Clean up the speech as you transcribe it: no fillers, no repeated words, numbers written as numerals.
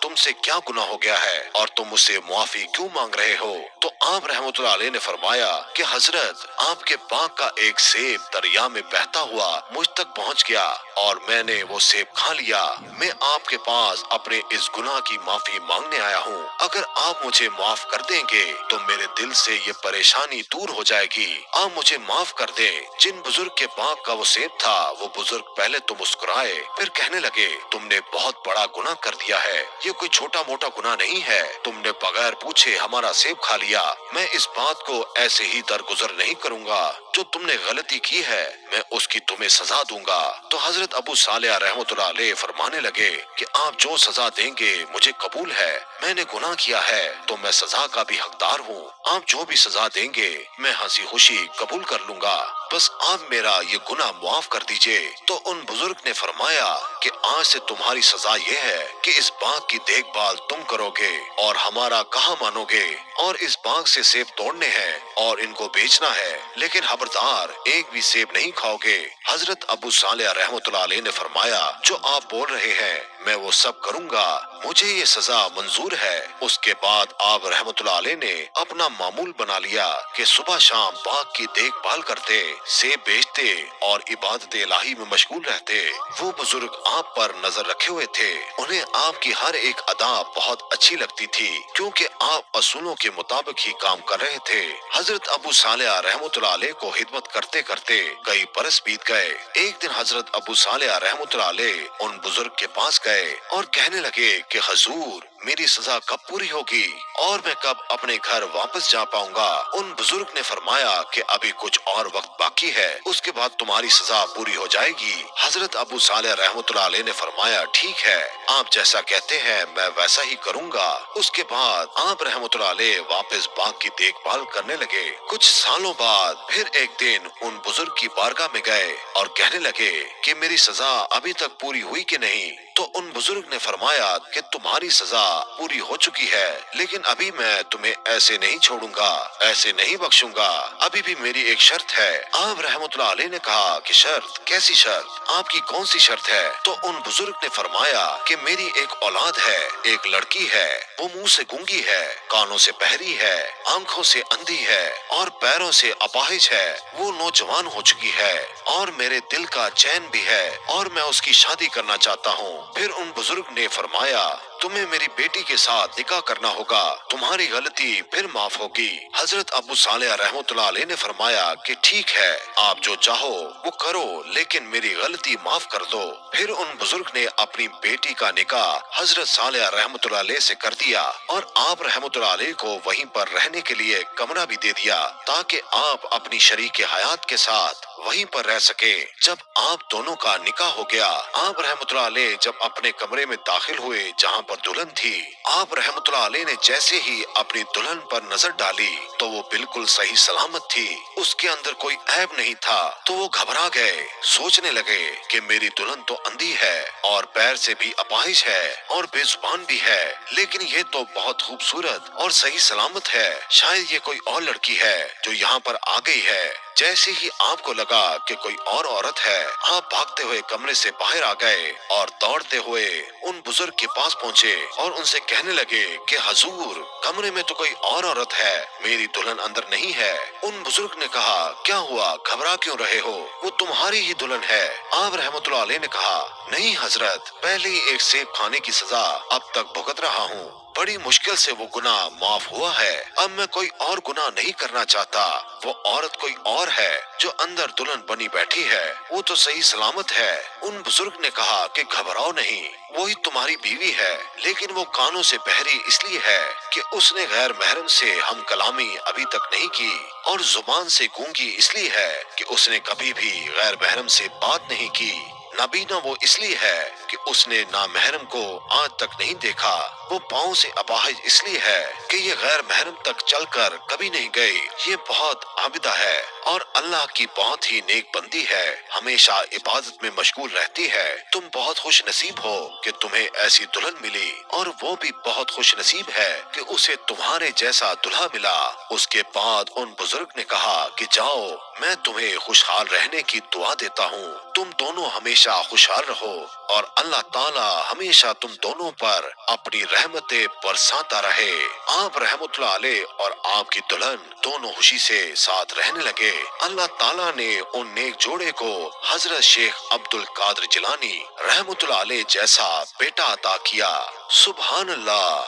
تم سے کیا گناہ ہو گیا ہے اور تم مجھ سے معافی کیوں مانگ رہے ہو؟ تو آپ رحمۃ اللہ علیہ نے فرمایا کہ حضرت آپ کے باغ کا ایک سیب دریا میں بہتا ہوا مجھ تک پہنچ گیا اور میں نے وہ سیب کھا لیا۔ میں آپ کے پاس اپنے اس گناہ کی معافی مانگنے آیا ہوں۔ اگر آپ مجھے معاف کر دیں گے تو میرے دل سے یہ پریشانی دور ہو جائے گی۔ آپ مجھے معاف کر دیں۔ جن بزرگ کے باغ کا وہ سیب تھا وہ بزرگ پہلے تو مسکرائے، پھر کہنے لگے تم نے بہت بڑا گناہ کر دیا ہے، یہ کوئی چھوٹا موٹا گناہ نہیں ہے، تم نے بغیر پوچھے ہمارا سیب کھا لیا۔ میں اس بات کو ایسے ہی درگزر نہیں کروں گا، جو تم نے غلطی کی ہے میں اس کی تمہیں سزا دوں گا۔ تو حضرت ابو صالح رحمۃ اللہ علیہ فرمانے لگے کہ آپ جو سزا دیں گے مجھے قبول ہے، میں نے گناہ کیا ہے تو میں سزا کا بھی حقدار ہوں، آپ جو بھی سزا دیں گے میں ہنسی خوشی قبول کر لوں گا، بس آپ میرا یہ گناہ معاف کر دیجئے۔ تو ان بزرگ نے فرمایا کہ آج سے تمہاری سزا یہ ہے کہ اس باغ کی دیکھ بھال تم کرو گے اور ہمارا کہا مانو گے، اور اس باغ سے سیب توڑنے ہیں اور ان کو بیچنا ہے، لیکن خبردار ایک بھی سیب نہیں کھاؤ گے۔ حضرت ابو صالح رحمۃ اللہ علیہ نے فرمایا جو آپ بول رہے ہیں میں وہ سب کروں گا، مجھے یہ سزا منظور ہے۔ اس کے بعد آپ رحمۃ اللہ علیہ نے اپنا معمول بنا لیا کہ صبح شام باغ کی دیکھ بھال کرتے، سیب بیچتے اور عبادت الہی میں مشغول رہتے۔ وہ بزرگ آپ پر نظر رکھے ہوئے تھے، انہیں آپ کی ہر ایک ادا بہت اچھی لگتی تھی کیونکہ آپ اصولوں کے مطابق ہی کام کر رہے تھے۔ حضرت ابو صالح رحمۃ اللہ علیہ کو خدمت کرتے کرتے کئی برس بیت گئے۔ ایک دن حضرت ابو صالح رحمۃ اللہ علیہ ان بزرگ کے پاس گئے اور کہنے لگے کہ حضور میری سزا کب پوری ہوگی اور میں کب اپنے گھر واپس جا پاؤں گا؟ ان بزرگ نے فرمایا کہ ابھی کچھ اور وقت باقی ہے، اس کے بعد تمہاری سزا پوری ہو جائے گی۔ حضرت ابو صالح رحمۃ اللہ علیہ نے فرمایا ٹھیک ہے، آپ جیسا کہتے ہیں میں ویسا ہی کروں گا۔ اس کے بعد آپ رحمۃ اللہ علیہ واپس باغ کی دیکھ بھال کرنے لگے۔ کچھ سالوں بعد پھر ایک دن ان بزرگ کی بارگاہ میں گئے اور کہنے لگے کہ میری سزا ابھی تک پوری ہوئی کہ نہیں؟ تو ان بزرگ نے فرمایا کہ تمہاری سزا پوری ہو چکی ہے، لیکن ابھی میں تمہیں ایسے نہیں چھوڑوں گا، ایسے نہیں بخشوں گا، ابھی بھی میری ایک شرط ہے۔ آپ رحمۃ اللہ علیہ نے کہا کہ شرط؟ کیسی شرط؟ آپ کی کون سی شرط ہے؟ تو ان بزرگ نے فرمایا کہ میری ایک اولاد ہے، ایک لڑکی ہے، وہ منہ سے گونگی ہے، کانوں سے بہری ہے، آنکھوں سے اندھی ہے اور پیروں سے اپاہج ہے، وہ نوجوان ہو چکی ہے اور میرے دل کا چین بھی ہے اور میں اس کی شادی کرنا چاہتا ہوں۔ پھر ان بزرگ نے فرمایا تمہیں میری بیٹی کے ساتھ نکاح کرنا ہوگا، تمہاری غلطی پھر معاف ہوگی۔ حضرت ابو صالح رحمۃ اللہ علیہ نے فرمایا کہ ٹھیک ہے، آپ جو چاہو وہ کرو لیکن میری غلطی معاف کر دو۔ پھر ان بزرگ نے اپنی بیٹی کا نکاح حضرت صالح رحمۃ اللہ علیہ سے کر دیا اور آپ رحمۃ اللہ علیہ کو وہیں پر رہنے کے لیے کمرہ بھی دے دیا تاکہ آپ اپنی شریک حیات کے ساتھ وہیں پر رہ سکے۔ جب آپ دونوں کا نکاح ہو گیا، آپ رحمۃ اللہ علیہ جب اپنے کمرے میں داخل ہوئے جہاں پر دلہن تھی، آپ رحمۃ اللہ علیہ نے جیسے ہی اپنی دلہن پر نظر ڈالی تو وہ بالکل صحیح سلامت تھی، اس کے اندر کوئی عیب نہیں تھا۔ تو وہ گھبرا گئے، سوچنے لگے کہ میری دلہن تو اندھی ہے اور پیر سے بھی اپاہج ہے اور بے زبان بھی ہے، لیکن یہ تو بہت خوبصورت اور صحیح سلامت ہے، شاید یہ کوئی اور لڑکی ہے جو یہاں پر آ گئی ہے۔ جیسے ہی آپ کو لگا کہ کوئی اور عورت ہے، آپ بھاگتے ہوئے کمرے سے باہر آ گئے اور دوڑتے ہوئے ان بزرگ کے پاس پہنچے اور ان سے کہنے لگے کہ حضور کمرے میں تو کوئی اور عورت ہے، میری دلہن اندر نہیں ہے۔ ان بزرگ نے کہا کیا ہوا، گھبرا کیوں رہے ہو، وہ تمہاری ہی دلہن ہے۔ آپ رحمۃ اللہ علیہ نے کہا نہیں حضرت، پہلے ہی ایک سیب کھانے کی سزا اب تک بھگت رہا ہوں، بڑی مشکل سے وہ گناہ معاف ہوا ہے، اب میں کوئی اور گناہ نہیں کرنا چاہتا۔ وہ عورت کوئی اور ہے جو اندر دلہن بنی بیٹھی ہے، وہ تو صحیح سلامت ہے۔ ان بزرگ نے کہا کہ گھبراؤ نہیں، وہی تمہاری بیوی ہے، لیکن وہ کانوں سے بہری اس لیے ہے کہ اس نے غیر محرم سے ہم کلامی ابھی تک نہیں کی، اور زبان سے گونگی اس لیے ہے کہ اس نے کبھی بھی غیر محرم سے بات نہیں کی۔ نابینا وہ اس لیے ہے کہ اس نے نامحرم کو آج تک نہیں دیکھا۔ وہ پاؤں سے اپاہج اس لیے ہے کہ یہ غیر محرم تک چل کر کبھی نہیں گئی۔ یہ بہت عابدہ ہے اور اللہ کی بہت ہی نیک بندی ہے، ہمیشہ عبادت میں مشغول رہتی ہے۔ تم بہت خوش نصیب ہو کہ تمہیں ایسی دلہن ملی، اور وہ بھی بہت خوش نصیب ہے کہ اسے تمہارے جیسا دلہا ملا۔ اس کے بعد ان بزرگ نے کہا کہ جاؤ، میں تمہیں خوشحال رہنے کی دعا دیتا ہوں، تم دونوں ہمیشہ خوشحال رہو اور اللہ تعالی ہمیشہ تم دونوں پر اپنی رحمتیں برساتا رہے۔ آپ رحمت اللہ علیہ اور آپ کی دلہن دونوں خوشی سے ساتھ رہنے لگے۔ اللہ تعالیٰ نے ان نیک جوڑے کو حضرت شیخ عبد القادر جیلانی رحمت اللہ علیہ جیسا بیٹا عطا کیا۔ سبحان اللہ۔